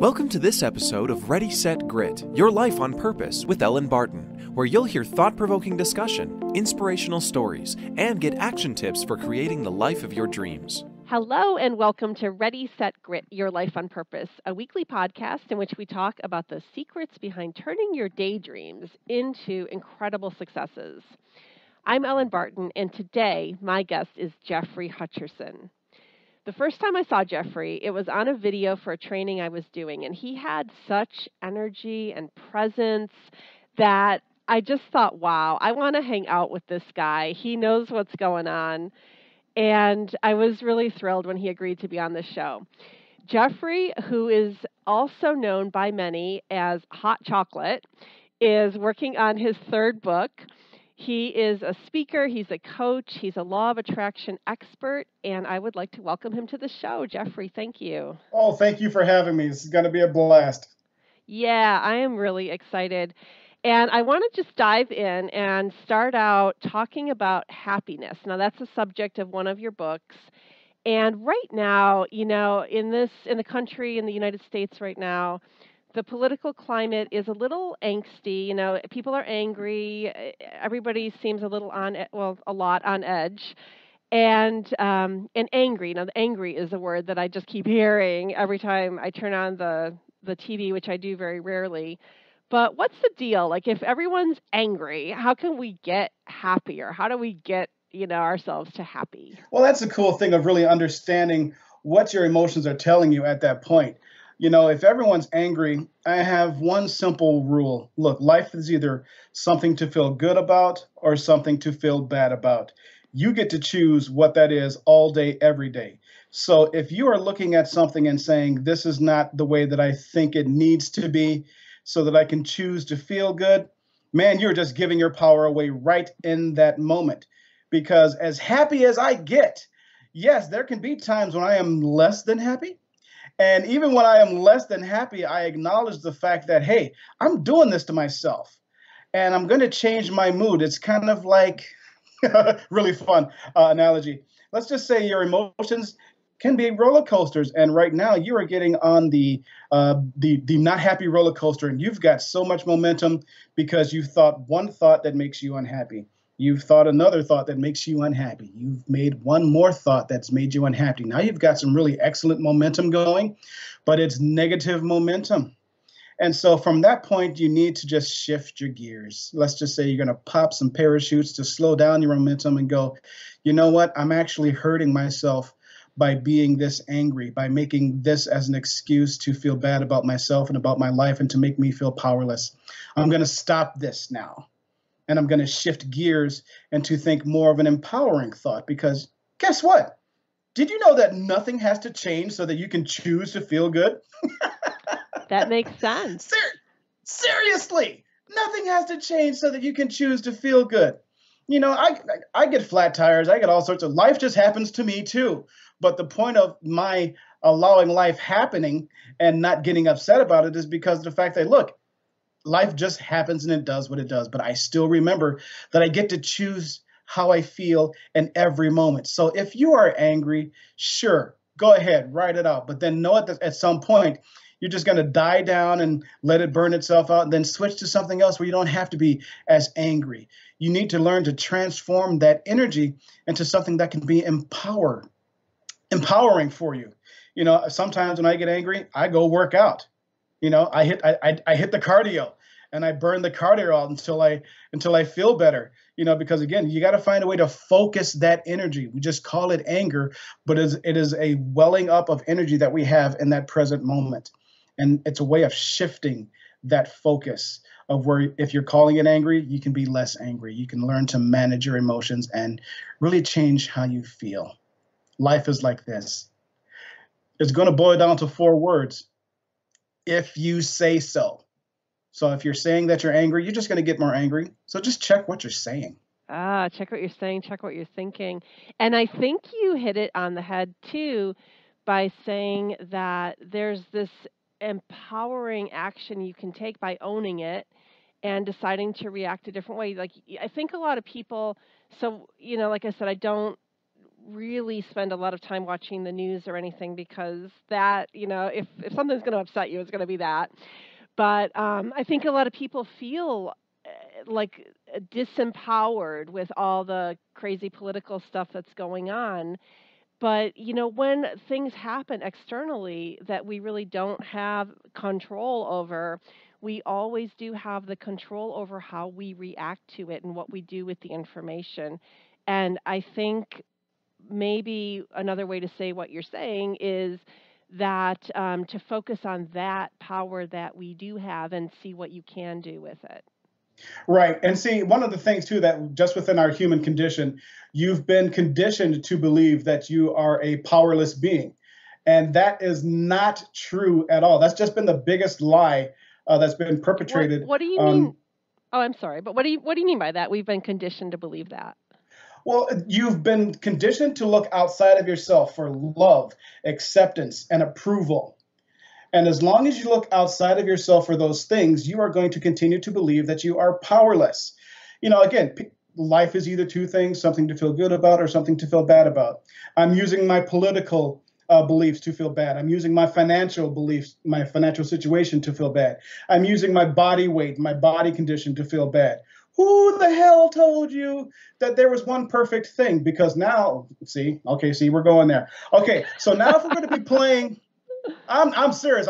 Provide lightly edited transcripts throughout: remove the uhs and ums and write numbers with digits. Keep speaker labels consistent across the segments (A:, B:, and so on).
A: Welcome to this episode of Ready, Set, Grit, Your Life on Purpose with Ellen Barton, where you'll hear thought-provoking discussion, inspirational stories, and get action tips for creating the life of your dreams.
B: Hello and welcome to Ready, Set, Grit, Your Life on Purpose, a weekly podcast in which we talk about the secrets behind turning your daydreams into incredible successes. I'm Ellen Barton, and today my guest is Jeffrey Hutcherson. The first time I saw Jeffrey, it was on a video for a training I was doing, and he had such energy and presence that I just thought, wow, I want to hang out with this guy. He knows what's going on. And I was really thrilled when he agreed to be on the show. Jeffrey, who is also known by many as Hot Chocolate, is working on his third book. He is a speaker, he's a coach, he's a law of attraction expert, and I would like to welcome him to the show. Jeffrey, thank you.
C: Oh, thank you for having me. This is going to be a blast.
B: Yeah, I am really excited. And I want to just dive in and start out talking about happiness. Now, that's the subject of one of your books. And right now, in the country, in the United States right now, the political climate is a little angsty. People are angry. Everybody seems a lot on edge. And angry. Now, the angry is a word that I just keep hearing every time I turn on the TV, which I do very rarely. But what's the deal? Like, if everyone's angry, how can we get happier? How do we get, ourselves to happy?
C: Well, that's the cool thing of really understanding what your emotions are telling you at that point. If everyone's angry, I have one simple rule. Look, life is either something to feel good about or something to feel bad about. You get to choose what that is all day, every day. So if you are looking at something and saying, this is not the way that I think it needs to be, so that I can choose to feel good, man, you're just giving your power away right in that moment. Because as happy as I get, yes, there can be times when I am less than happy. And even when I am less than happy, I acknowledge the fact that, hey, I'm doing this to myself and I'm going to change my mood. It's kind of like really fun analogy. Let's just say your emotions can be roller coasters, and right now you are getting on the not happy roller coaster, and you've got so much momentum because you've thought one thought that makes you unhappy. You've thought another thought that makes you unhappy. You've made one more thought that's made you unhappy. Now you've got some really excellent momentum going, but it's negative momentum. And so from that point, you need to just shift your gears. Let's just say you're going to pop some parachutes to slow down your momentum and go, you know what? I'm actually hurting myself by being this angry, by making this as an excuse to feel bad about myself and about my life and to make me feel powerless. I'm going to stop this now. And I'm going to shift gears and to think more of an empowering thought, because guess what? Did you know that nothing has to change so that you can choose to feel good?
B: That makes sense.
C: Seriously, nothing has to change so that you can choose to feel good. I get flat tires. I get all sorts of life just happens to me too. But the point of my allowing life happening and not getting upset about it is because of the fact that, look, life just happens and it does what it does. But I still remember that I get to choose how I feel in every moment. So if you are angry, sure, go ahead, write it out. But then know at some point, you're just going to die down and let it burn itself out and then switch to something else where you don't have to be as angry. You need to learn to transform that energy into something that can be empowering for you. Sometimes when I get angry, I go work out. I hit the cardio and I burn the cardio out until I feel better. Because again, you got to find a way to focus that energy. We just call it anger, but it is a welling up of energy that we have in that present moment. And it's a way of shifting that focus of where if you're calling it angry, you can be less angry. You can learn to manage your emotions and really change how you feel. Life is like this. It's going to boil down to 4 words. If you say so. So if you're saying that you're angry, you're just going to get more angry. So just check what you're saying.
B: Check what you're saying, check what you're thinking. And I think you hit it on the head too by saying that there's this empowering action you can take by owning it and deciding to react a different way. Like, I think a lot of people, like I said, I don't really spend a lot of time watching the news or anything because that, if something's going to upset you, it's going to be that. But I think a lot of people feel like disempowered with all the crazy political stuff that's going on. But, when things happen externally that we really don't have control over, we always do have the control over how we react to it and what we do with the information. And I think maybe another way to say what you're saying is that to focus on that power that we do have and see what you can do with it.
C: Right. And see, one of the things too that just within our human condition, you've been conditioned to believe that you are a powerless being. And that is not true at all. That's just been the biggest lie that's been perpetrated.
B: What do you mean? Oh, I'm sorry, but what do you mean by that? We've been conditioned to believe that.
C: Well, you've been conditioned to look outside of yourself for love, acceptance, and approval. And as long as you look outside of yourself for those things, you are going to continue to believe that you are powerless. Again, life is either two things, something to feel good about or something to feel bad about. I'm using my political beliefs to feel bad. I'm using my financial beliefs, my financial situation to feel bad. I'm using my body weight, my body condition to feel bad. Who the hell told you that there was one perfect thing? Because now, see, we're going there. Okay, so now if we're going to be playing, I'm serious.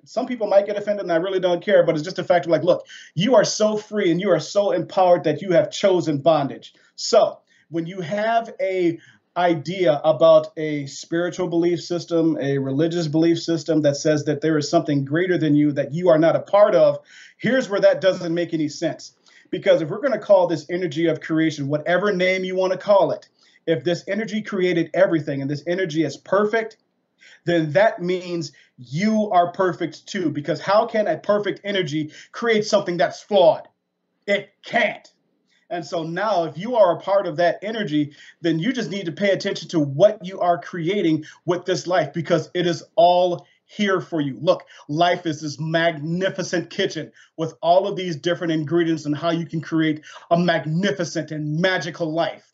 C: Some people might get offended, and I really don't care. But it's just a fact of like, look, you are so free and you are so empowered that you have chosen bondage. So when you have a idea about a spiritual belief system, a religious belief system that says that there is something greater than you that you are not a part of, here's where that doesn't make any sense. Because if we're going to call this energy of creation, whatever name you want to call it, if this energy created everything and this energy is perfect, then that means you are perfect too. Because how can a perfect energy create something that's flawed? It can't. And so now, if you are a part of that energy, then you just need to pay attention to what you are creating with this life, because it is all here for you. Look, life is this magnificent kitchen with all of these different ingredients and how you can create a magnificent and magical life.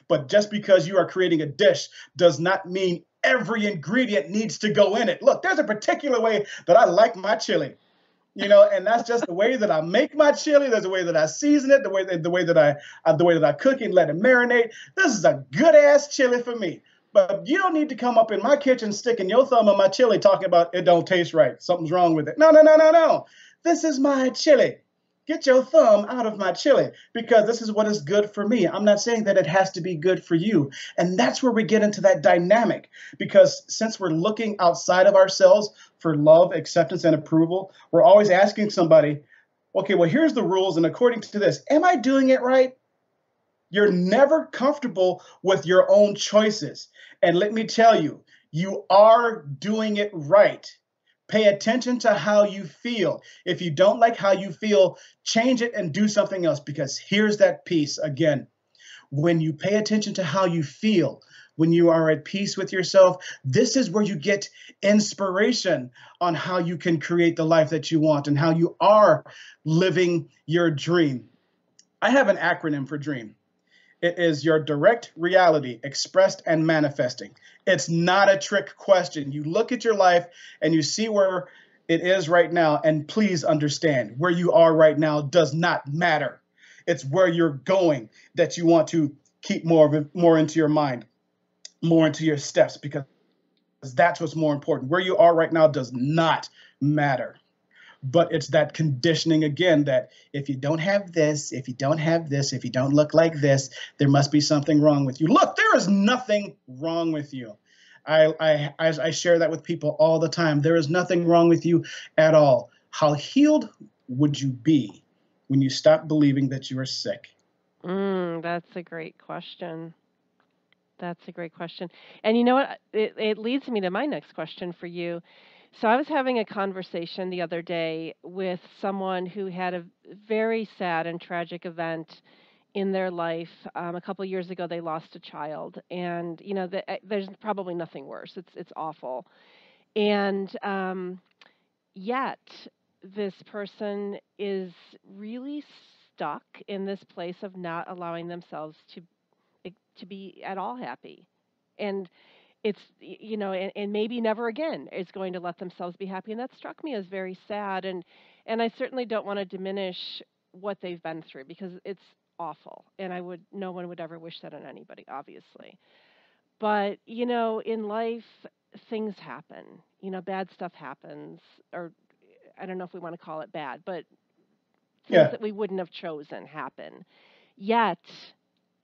C: But just because you are creating a dish does not mean every ingredient needs to go in it. Look, there's a particular way that I like my chili. And that's just the way that I make my chili. There's a way that I season it, the way that I cook it and let it marinate. This is a good ass chili for me. But you don't need to come up in my kitchen sticking your thumb in my chili talking about it don't taste right. Something's wrong with it. No, no, no, no, no. This is my chili. Get your thumb out of my chili, because this is what is good for me. I'm not saying that it has to be good for you. And that's where we get into that dynamic, because since we're looking outside of ourselves for love, acceptance, and approval, we're always asking somebody, okay, well, here's the rules. And according to this, am I doing it right? You're never comfortable with your own choices. And let me tell you, you are doing it right. Pay attention to how you feel. If you don't like how you feel, change it and do something else, because here's that piece again. When you pay attention to how you feel, when you are at peace with yourself, this is where you get inspiration on how you can create the life that you want and how you are living your dream. I have an acronym for DREAM. It is your direct reality expressed and manifesting. It's not a trick question. You look at your life and you see where it is right now, and please understand, where you are right now does not matter. It's where you're going that you want to keep more into your mind, more into your steps, because that's what's more important. Where you are right now does not matter. But it's that conditioning again, that if you don't have this, if you don't have this, if you don't look like this, there must be something wrong with you. Look, there is nothing wrong with you. I share that with people all the time. There is nothing wrong with you at all. How healed would you be when you stop believing that you are sick?
B: That's a great question. That's a great question. And you know what? It leads me to my next question for you. So I was having a conversation the other day with someone who had a very sad and tragic event in their life. A couple years ago, they lost a child, and there's probably nothing worse. It's awful, and yet this person is really stuck in this place of not allowing themselves to be at all happy. and it's and maybe never again is going to let themselves be happy, and that struck me as very sad. And I certainly don't want to diminish what they've been through because it's awful, and no one would ever wish that on anybody, obviously. But in life, things happen. Bad stuff happens, or I don't know if we want to call it bad, but things
C: Yeah.
B: that we wouldn't have chosen happen. Yet,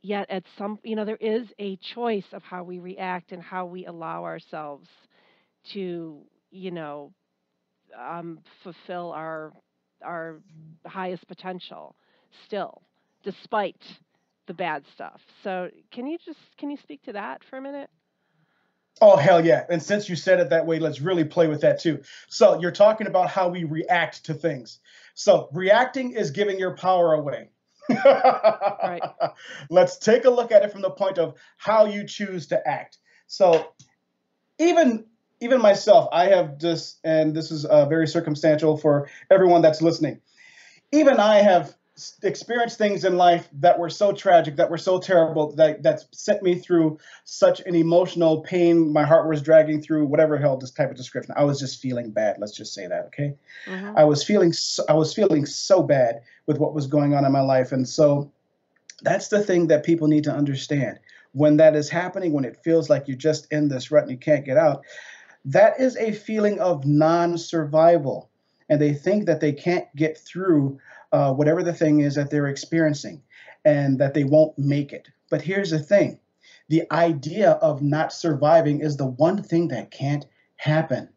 B: yet at some, there is a choice of how we react and how we allow ourselves to, fulfill our highest potential still, despite the bad stuff. So can you speak to that for a minute?
C: Oh, hell yeah. And since you said it that way, let's really play with that too. So you're talking about how we react to things. So reacting is giving your power away.
B: Right.
C: Let's take a look at it from the point of how you choose to act. So even myself, I have just, and this is very circumstantial for everyone that's listening. Even I have experienced things in life that were so tragic, that were so terrible, that sent me through such an emotional pain. My heart was dragging through whatever hell this type of description. I was just feeling bad. Let's just say that, okay?
B: Hmm.
C: I was feeling so bad with what was going on in my life, and so that's the thing that people need to understand. When that is happening, when it feels like you're just in this rut and you can't get out, that is a feeling of non-survival, and they think that they can't get through whatever the thing is that they're experiencing, and that they won't make it. But here's the thing: the idea of not surviving is the one thing that can't happen.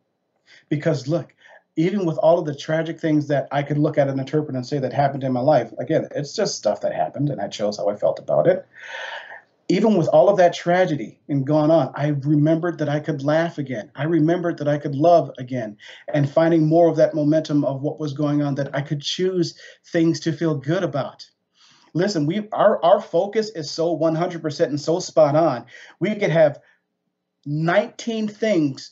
C: Because look, even with all of the tragic things that I could look at and interpret and say that happened in my life, again, it's just stuff that happened, and I chose how I felt about it. Even with all of that tragedy and gone on, I remembered that I could laugh again. I remembered that I could love again, and finding more of that momentum of what was going on, that I could choose things to feel good about. Listen, our focus is so 100% and so spot on. We could have 19 things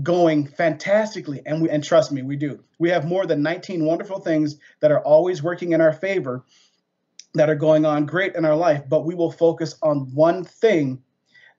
C: going fantastically, and trust me, we do. We have more than 19 wonderful things that are always working in our favor, that are going on great in our life, but we will focus on one thing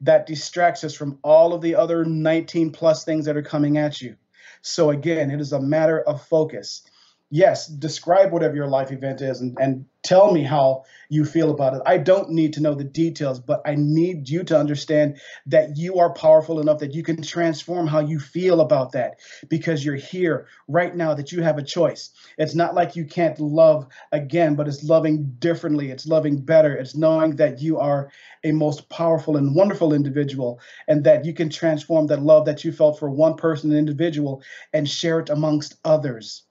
C: that distracts us from all of the other 19 plus things that are coming at you. So again, it is a matter of focus. Yes, describe whatever your life event is, and tell me how you feel about it. I don't need to know the details, but I need you to understand that you are powerful enough that you can transform how you feel about that, because you're here right now, that you have a choice. It's not like you can't love again, but it's loving differently. It's loving better. It's knowing that you are a most powerful and wonderful individual, and that you can transform that love that you felt for one person, an individual, and share it amongst others.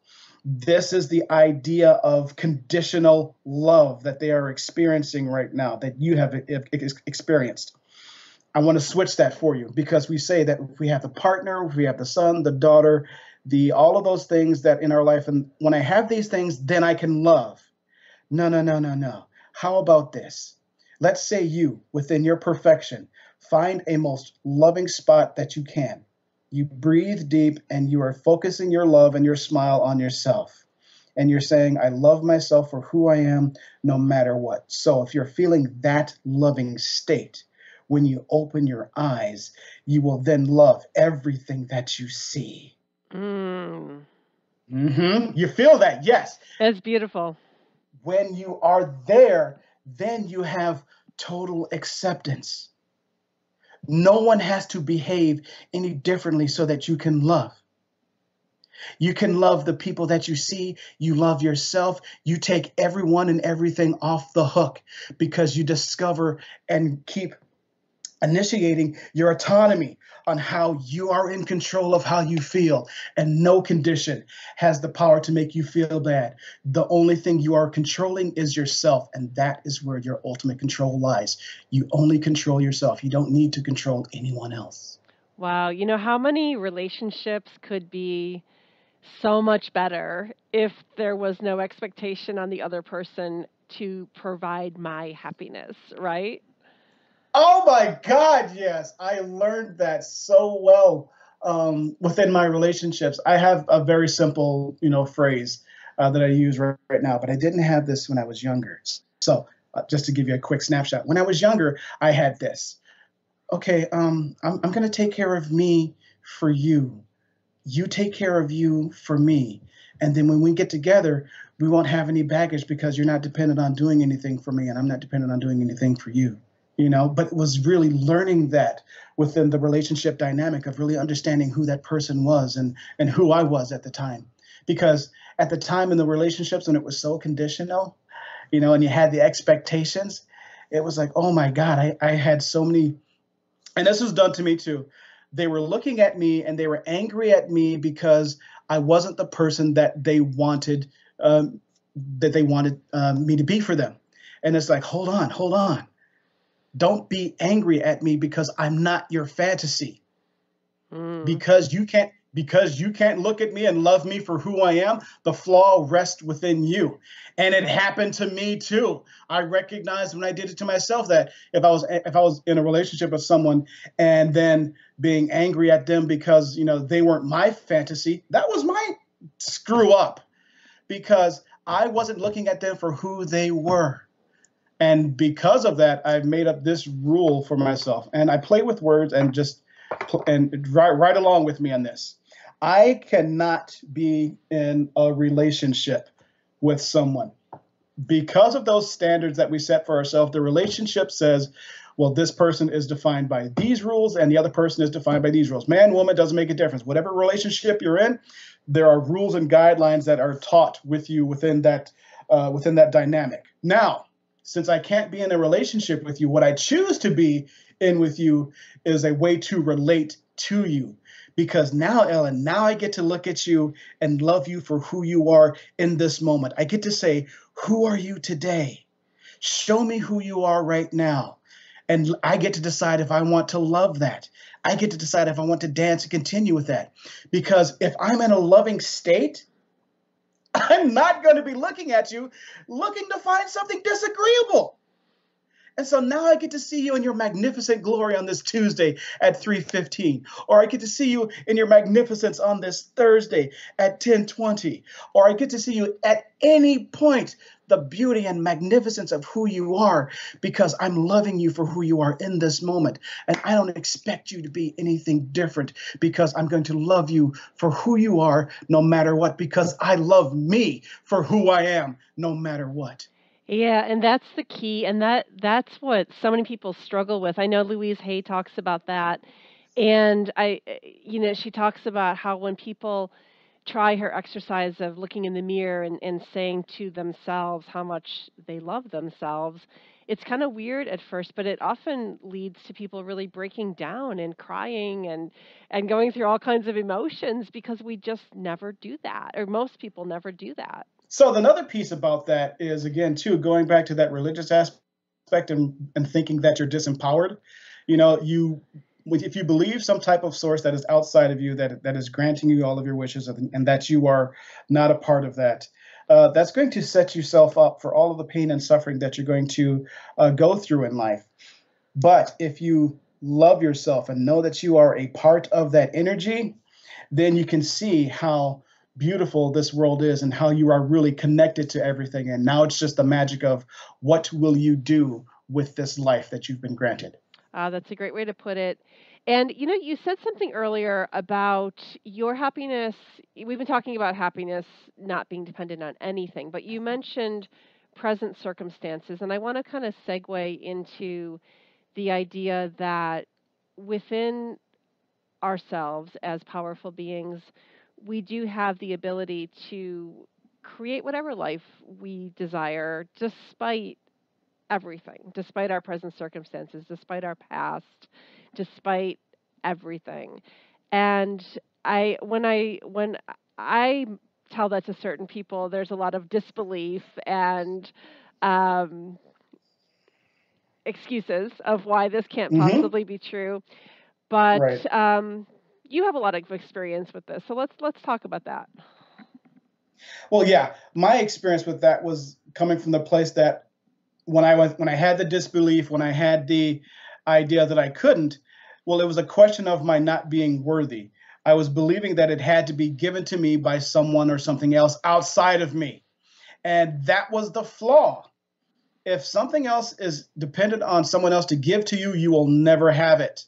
C: This is the idea of conditional love that they are experiencing right now, that you have experienced. I want to switch that for you, because we say that if we have the partner, if we have the son, the daughter, all of those things that in our life, and when I have these things, then I can love. No, no, no, no, no. How about this? Let's say you, within your perfection, find a most loving spot that you can. You breathe deep, and you are focusing your love and your smile on yourself. And you're saying, I love myself for who I am, no matter what. So if you're feeling that loving state, when you open your eyes, you will then love everything that you see.
B: Mm,
C: You feel that? Yes.
B: that's beautiful.
C: When you are there, then you have total acceptance. No one has to behave any differently so that you can love. You can love the people that you see. You love yourself. You take everyone and everything off the hook, because you discover and keep initiating your autonomy on how you are in control of how you feel, and no condition has the power to make you feel bad. The only thing you are controlling is yourself, and that is where your ultimate control lies. You only control yourself. You don't need to control anyone else.
B: Wow, how many relationships could be so much better if there was no expectation on the other person to provide my happiness, right?
C: Oh my God, yes. I learned that so well within my relationships. I have a very simple, phrase that I use right now, but I didn't have this when I was younger. So just to give you a quick snapshot, when I was younger, I had this. okay, I'm going to take care of me for you. You take care of you for me. And then when we get together, we won't have any baggage because you're not dependent on doing anything for me and I'm not dependent on doing anything for you. But it was really learning that within the relationship dynamic of really understanding who that person was and who I was at the time. Because at the time in the relationships when it was so conditional, and you had the expectations, it was like, oh my God, I had so many, and this was done to me too. They were looking at me and they were angry at me because I wasn't the person um, that they wanted me to be for them. And it's like, hold on, hold on. Don't be angry at me because I'm not your fantasy.
B: Mm.
C: Because you can't look at me and love me for who I am. The flaw rests within you. And it happened to me too. I recognized when I did it to myself that if I was in a relationship with someone and then being angry at them because they weren't my fantasy, that was my screw up because I wasn't looking at them for who they were. And because of that, I've made up this rule for myself. And I play with words and just and right along with me on this. I cannot be in a relationship with someone because of those standards that we set for ourselves. The relationship says, well, this person is defined by these rules and the other person is defined by these rules. Man, woman, doesn't make a difference. Whatever relationship you're in, there are rules and guidelines that are taught with you within that dynamic. Now, since I can't be in a relationship with you, what I choose to be in with you is a way to relate to you. Because now, Ellen, now I get to look at you and love you for who you are in this moment. I get to say, who are you today? Show me who you are right now. And I get to decide if I want to love that. I get to decide if I want to dance and continue with that. Because if I'm in a loving state, I'm not going to be looking at you looking to find something disagreeable. And so now I get to see you in your magnificent glory on this Tuesday at 3:15, or I get to see you in your magnificence on this Thursday at 10:20, or I get to see you at any point, the beauty and magnificence of who you are, because I'm loving you for who you are in this moment. And I don't expect you to be anything different because I'm going to love you for who you are no matter what, because I love me for who I am no matter what.
B: Yeah, and that's the key, and that's what so many people struggle with. I know Louise Hay talks about that, and she talks about how when people try her exercise of looking in the mirror and saying to themselves how much they love themselves, it's kind of weird at first, but it often leads to people really breaking down and crying and going through all kinds of emotions because we just never do that, or most people never do that.
C: So another piece about that is, again, too, going back to that religious aspect and thinking that you're disempowered. You if you believe some type of source that is outside of you that is granting you all of your wishes and that you are not a part of that, that's going to set yourself up for all of the pain and suffering that you're going to go through in life. But if you love yourself and know that you are a part of that energy, then you can see how beautiful this world is and how you are really connected to everything. And now it's just the magic of what will you do with this life that you've been granted.
B: That's a great way to put it. And you said something earlier about your happiness. We've been talking about happiness not being dependent on anything, but you mentioned present circumstances. And I want to kind of segue into the idea that within ourselves as powerful beings, we do have the ability to create whatever life we desire despite everything, despite our present circumstances, despite our past, despite everything. And when I tell that to certain people, there's a lot of disbelief and um, excuses of why this can't
C: Hmm.
B: possibly be true. But
C: Right.
B: you have a lot of experience with this, so let's talk about that.
C: Well, yeah, my experience with that was coming from the place that when I had the disbelief, when I had the idea that I couldn't, well, it was a question of my not being worthy. I was believing that it had to be given to me by someone or something else outside of me. And that was the flaw. If something else is dependent on someone else to give to you, you will never have it.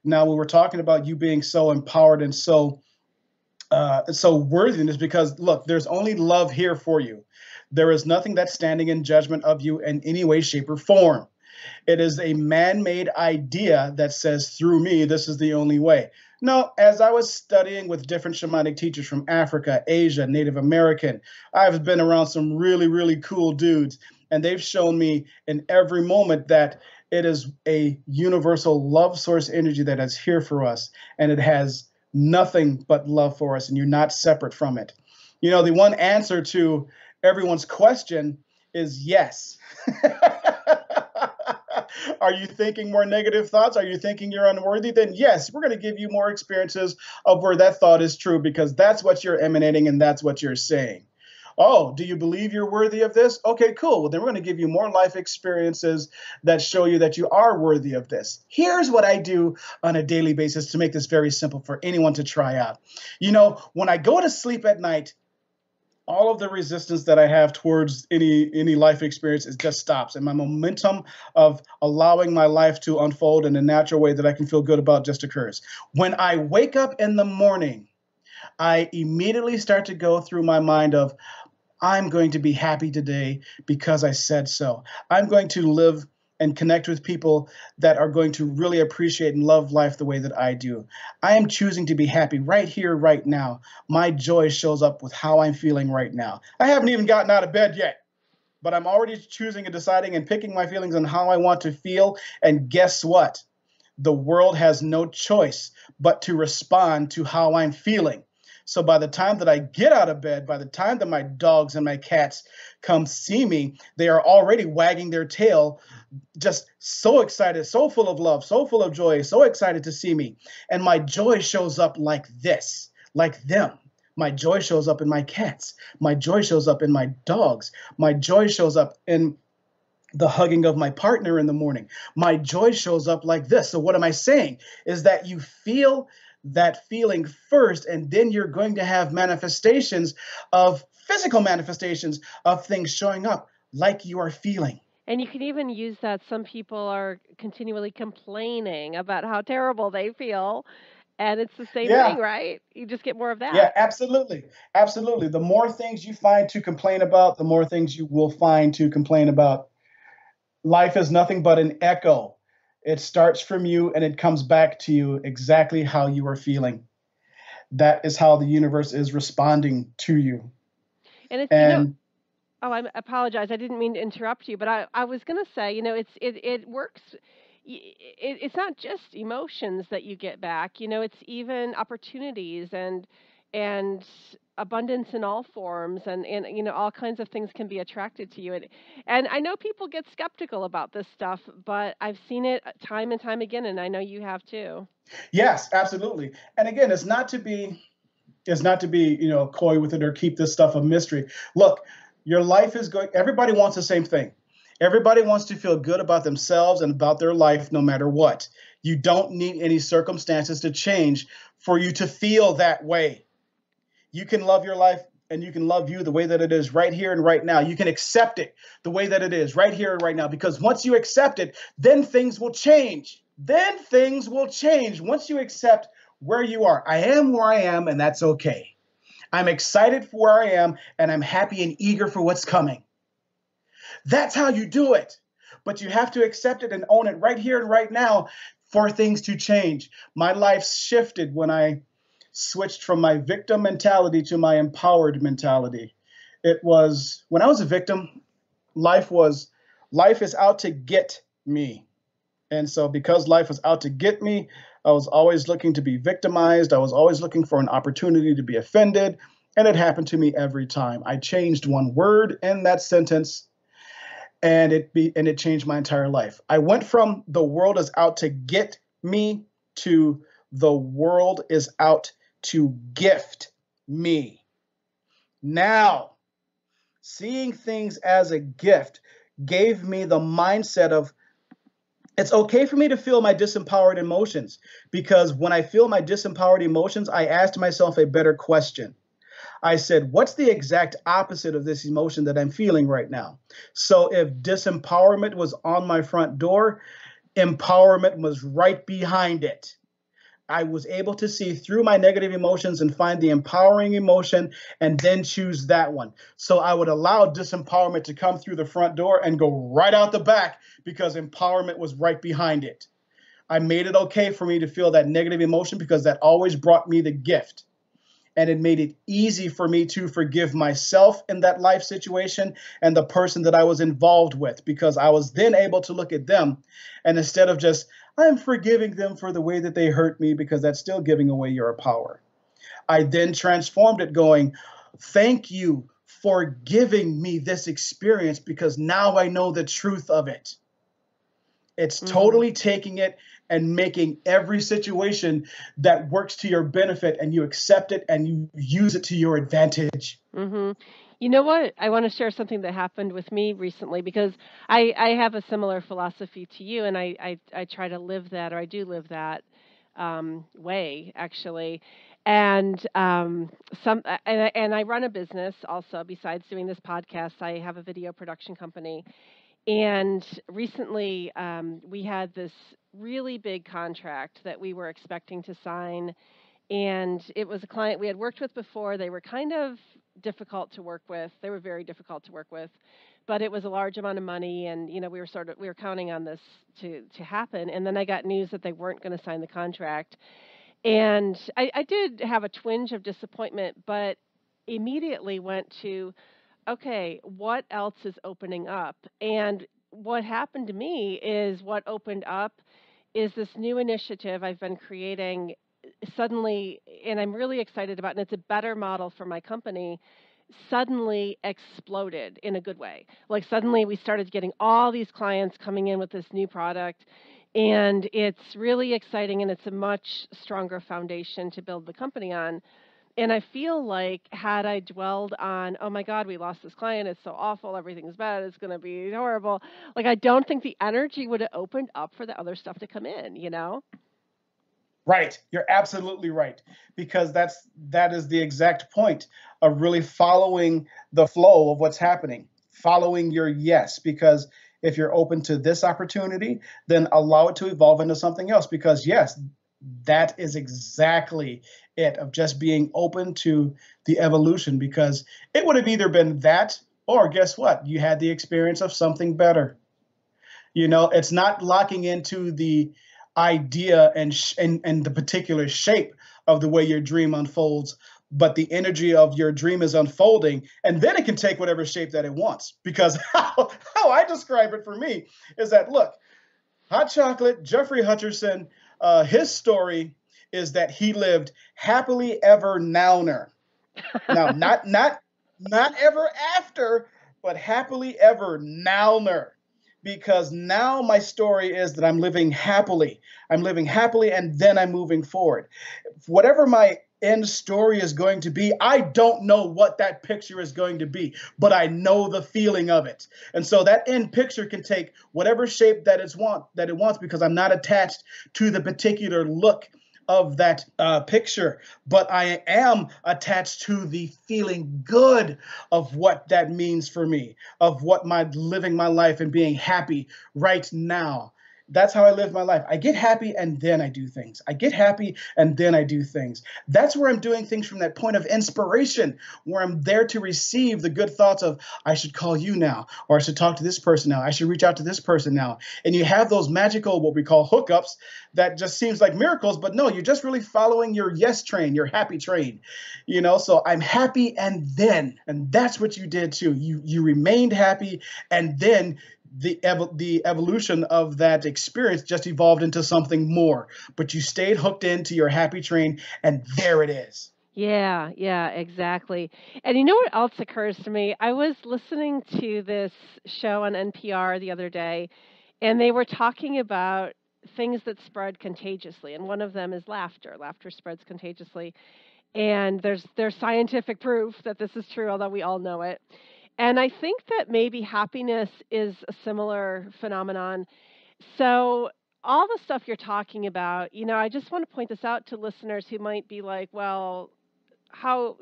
C: Now, we were talking about you being so empowered and so worthiness, because look, there's only love here for you. There is nothing that's standing in judgment of you in any way, shape, or form. It is a man-made idea that says, through me, this is the only way. No, as I was studying with different shamanic teachers from Africa, Asia, Native American, I've been around some really, really cool dudes, and they've shown me in every moment that it is a universal love source energy that is here for us, and it has nothing but love for us, and you're not separate from it. You know, the one answer to everyone's question is yes. Are you thinking more negative thoughts? Are you thinking you're unworthy? Then yes, we're going to give you more experiences of where that thought is true, because that's what you're emanating and that's what you're saying. Oh, do you believe you're worthy of this? Okay, cool. Well, then we're going to give you more life experiences that show you that you are worthy of this. Here's what I do on a daily basis to make this very simple for anyone to try out. You know, when I go to sleep at night, all of the resistance that I have towards any life experience is just stops, and my momentum of allowing my life to unfold in a natural way that I can feel good about just occurs. When I wake up in the morning, I immediately start to go through my mind of, I'm going to be happy today because I said so. I'm going to live and connect with people that are going to really appreciate and love life the way that I do. I am choosing to be happy right here, right now. My joy shows up with how I'm feeling right now. I haven't even gotten out of bed yet, but I'm already choosing and deciding and picking my feelings on how I want to feel. And guess what? The world has no choice but to respond to how I'm feeling. So by the time that I get out of bed, by the time that my dogs and my cats come see me, they are already wagging their tail, just so excited, so full of love, so full of joy, so excited to see me. And my joy shows up like this, like them. My joy shows up in my cats. My joy shows up in my dogs. My joy shows up in the hugging of my partner in the morning. My joy shows up like this. So what am I saying? Is that you feel that feeling first, and then you're going to have manifestations of physical manifestations of things showing up like you are feeling.
B: And you can even use that. Some people are continually complaining about how terrible they feel, and it's the same thing,
C: Yeah,
B: right? You just get more of
C: yeah,
B: that.
C: absolutely. Absolutely. The more things you find to complain about, the more things you will find to complain about. Life is nothing but an echo. It starts from you and it comes back to you exactly how you are feeling. That is how the universe is responding to you.
B: And it's,
C: And
B: oh, I apologize. I didn't mean to interrupt you, but I was going to say, it works. It's not just emotions that you get back. It's even opportunities and abundance in all forms, and all kinds of things can be attracted to you. And I know people get skeptical about this stuff, but I've seen it time and time again, and I know you have too.
C: yes, absolutely. And again, it's not to be, coy with it or keep this stuff a mystery. Look, your life is going, everybody wants the same thing. Everybody wants to feel good about themselves and about their life no matter what. You don't need any circumstances to change for you to feel that way. You can love your life and you can love you the way that it is right here and right now. You can accept it the way that it is right here and right now, because once you accept it, then things will change. Then things will change once you accept where you are. I am where I am, and that's okay. I'm excited for where I am, and I'm happy and eager for what's coming. That's how you do it. But you have to accept it and own it right here and right now for things to change. My life shifted when I switched from my victim mentality to my empowered mentality. It was when I was a victim, life is out to get me. And so because life was out to get me, I was always looking to be victimized. I was always looking for an opportunity to be offended. And it happened to me every time. I changed one word in that sentence and it changed my entire life. I went from the world is out to get me to the world is out to gift me. Now, seeing things as a gift gave me the mindset of it's okay for me to feel my disempowered emotions, because when I feel my disempowered emotions, I asked myself a better question. I said, what's the exact opposite of this emotion that I'm feeling right now? So if disempowerment was on my front door, empowerment was right behind it. I was able to see through my negative emotions and find the empowering emotion and then choose that one. So I would allow disempowerment to come through the front door and go right out the back because empowerment was right behind it. I made it okay for me to feel that negative emotion because that always brought me the gift. And it made it easy for me to forgive myself in that life situation and the person that I was involved with, because I was then able to look at them and instead of just, I'm forgiving them for the way that they hurt me, because that's still giving away your power. I then transformed it going, thank you for giving me this experience because now I know the truth of it. It's
B: Mm-hmm.
C: totally taking it and making every situation that works to your benefit, and you accept it and you use it to your advantage.
B: Mm-hmm. You know what? I want to share something that happened with me recently because I have a similar philosophy to you, and I try to live that, or I do live that way actually. And and I run a business also besides doing this podcast. I have a video production company, and recently we had this really big contract that we were expecting to sign, and it was a client we had worked with before. They were kind of difficult to work with. They were very difficult to work with, but it was a large amount of money, and we were counting on this to happen. And then I got news that they weren't going to sign the contract, and I did have a twinge of disappointment, but immediately went to, okay, what else is opening up? And what happened to me is what opened up is this new initiative I've been creating suddenly, and I'm really excited about, and it's a better model for my company, suddenly exploded in a good way. Like suddenly we started getting all these clients coming in with this new product, and it's really exciting, and it's a much stronger foundation to build the company on. And I feel like had I dwelled on, oh my God, we lost this client, it's so awful, everything's bad, it's going to be horrible. Like I don't think the energy would have opened up for the other stuff to come in, you know?
C: Right. You're absolutely right. Because that is the exact point of really following the flow of what's happening, following your yes. Because if you're open to this opportunity, then allow it to evolve into something else. Because yes, that is exactly it, of just being open to the evolution. Because it would have either been that, or guess what? You had the experience of something better. It's not locking into the idea and the particular shape of the way your dream unfolds, but the energy of your dream is unfolding, and then it can take whatever shape that it wants. Because how I describe it for me is that, look, Hot Chocolate, Jeffrey Hutcherson, his story is that he lived happily ever nowner. Now, not ever after, but happily ever nowner. Because now my story is that I'm living happily. I'm living happily, and then I'm moving forward. Whatever my end story is going to be, I don't know what that picture is going to be, but I know the feeling of it. And so that end picture can take whatever shape that it wants, because I'm not attached to the particular look of that picture, but I am attached to the feeling good of what that means for me, of what my living my life and being happy right now. That's how I live my life. I get happy and then I do things. I get happy and then I do things. That's where I'm doing things from that point of inspiration, where I'm there to receive the good thoughts of, I should call you now, or I should talk to this person now, I should reach out to this person now. And you have those magical, what we call hookups, that just seems like miracles, but no, you're just really following your yes train, your happy train. So I'm happy and that's what you did too. You remained happy, and then the evolution of that experience just evolved into something more. But you stayed hooked into your happy train, and there it is.
B: Yeah, yeah, exactly. And you know what else occurs to me? I was listening to this show on NPR the other day, and they were talking about things that spread contagiously, and one of them is laughter. Laughter spreads contagiously, and there's scientific proof that this is true, although we all know it. And I think that maybe happiness is a similar phenomenon. So all the stuff you're talking about, I just want to point this out to listeners who might be like, well, how,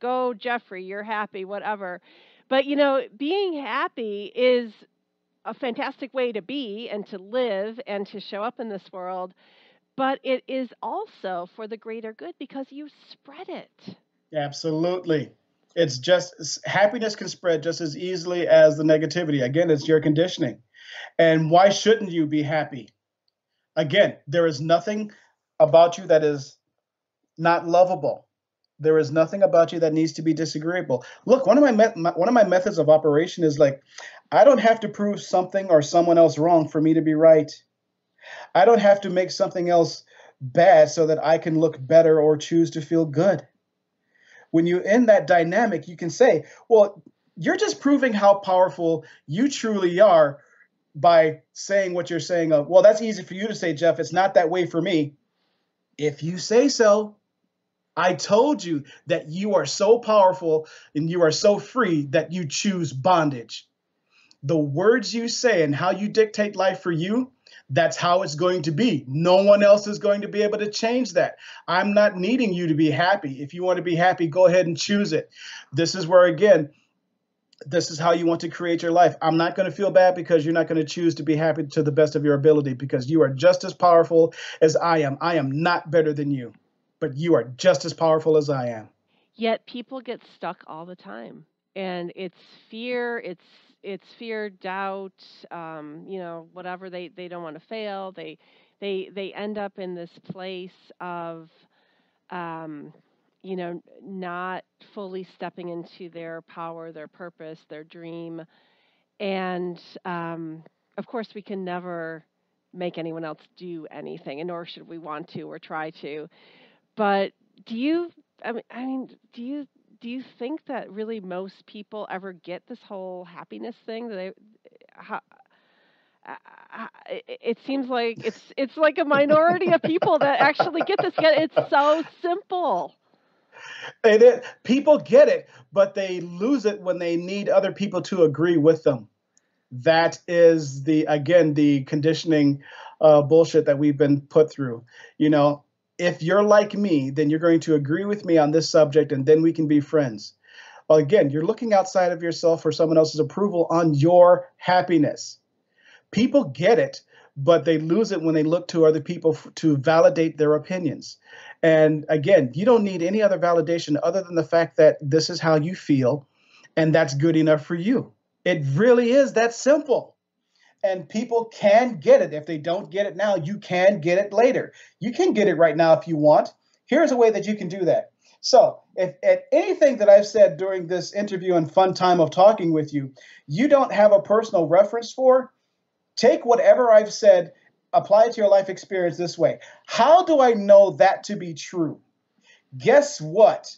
B: go Jeffrey, you're happy, whatever. But, being happy is a fantastic way to be and to live and to show up in this world, but it is also for the greater good because you spread it.
C: Absolutely. It's just happiness can spread just as easily as the negativity. Again, it's your conditioning. And why shouldn't you be happy? Again, there is nothing about you that is not lovable. There is nothing about you that needs to be disagreeable. Look, one of my methods of operation is like, I don't have to prove something or someone else wrong for me to be right. I don't have to make something else bad so that I can look better or choose to feel good. When you're in that dynamic, you can say, well, you're just proving how powerful you truly are by saying what you're saying of, well, that's easy for you to say, Jeff. It's not that way for me. If you say so, I told you that you are so powerful and you are so free that you choose bondage. The words you say and how you dictate life for you, that's how it's going to be. No one else is going to be able to change that. I'm not needing you to be happy. If you want to be happy, go ahead and choose it. This is where, again, this is how you want to create your life. I'm not going to feel bad because you're not going to choose to be happy to the best of your ability, because you are just as powerful as I am. I am not better than you, but you are just as powerful as I am.
B: Yet people get stuck all the time, and it's fear, it's fear, doubt, whatever. They don't want to fail. They end up in this place of um, not fully stepping into their power, their purpose, their dream. And of course, we can never make anyone else do anything, and nor should we want to or try to. But do you, do you think that really most people ever get this whole happiness thing? That they, how, it seems like it's like a minority of people that actually get this. Yet it's so simple.
C: People get it, but they lose it when they need other people to agree with them. That is the conditioning bullshit that we've been put through. You know, if you're like me, then you're going to agree with me on this subject, and then we can be friends. Well, again, you're looking outside of yourself for someone else's approval on your happiness. People get it, but they lose it when they look to other people to validate their opinions. And again, you don't need any other validation other than the fact that this is how you feel, and that's good enough for you. It really is that simple. And people can get it. If they don't get it now, you can get it later. You can get it right now if you want. Here's a way that you can do that. So, if at anything that I've said during this interview and fun time of talking with you, you don't have a personal reference for, take whatever I've said, apply it to your life experience this way. How do I know that to be true? Guess what?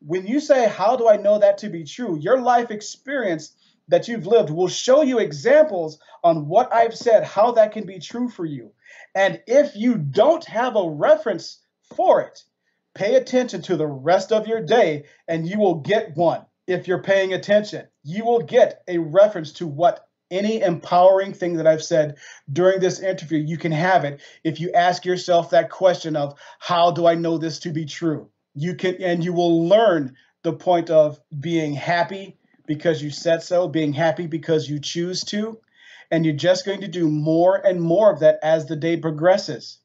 C: When you say, how do I know that to be true? Your life experience that you've lived will show you examples on what I've said, how that can be true for you. And if you don't have a reference for it, pay attention to the rest of your day and you will get one. If you're paying attention, you will get a reference to what any empowering thing that I've said during this interview. You can have it if you ask yourself that question of, how do I know this to be true? You can, and you will learn the point of being happy because you said so, being happy because you choose to, and you're just going to do more and more of that as the day progresses.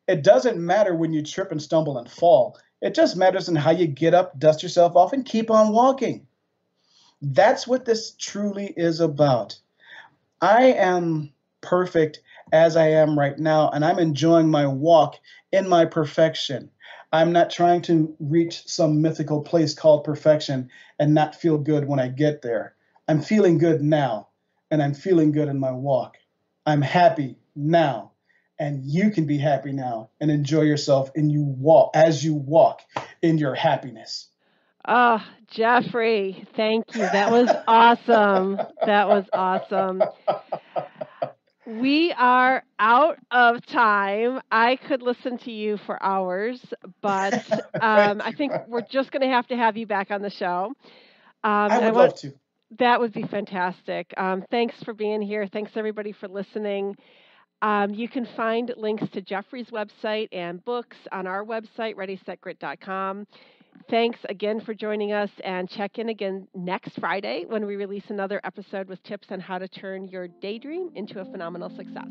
C: It doesn't matter when you trip and stumble and fall. It just matters in how you get up, dust yourself off, and keep on walking. That's what this truly is about. I am perfect as I am right now, and I'm enjoying my walk in my perfection. I'm not trying to reach some mythical place called perfection and not feel good when I get there. I'm feeling good now, and I'm feeling good in my walk. I'm happy now, and you can be happy now and enjoy yourself and you walk as you walk in your happiness.
B: Oh, Jeffrey, thank you. That was awesome. That was awesome. We are out of time. I could listen to you for hours, but I think we're just going to have you back on the show.
C: I
B: I
C: would
B: want
C: love to.
B: that would be fantastic. Thanks for being here. Thanks everybody for listening. You can find links to Jeffrey's website and books on our website, readysetgrit.com. Thanks again for joining us, and check in again next Friday when we release another episode with tips on how to turn your daydream into a phenomenal success.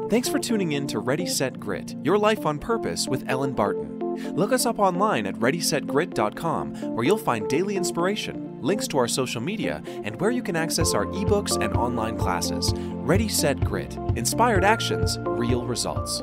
A: Thanks for tuning in to Ready, Set, Grit, Your Life on Purpose with Ellen Barton. Look us up online at ReadySetGrit.com, where you'll find daily inspiration, links to our social media, and where you can access our ebooks and online classes. Ready, Set, Grit. Inspired actions, real results.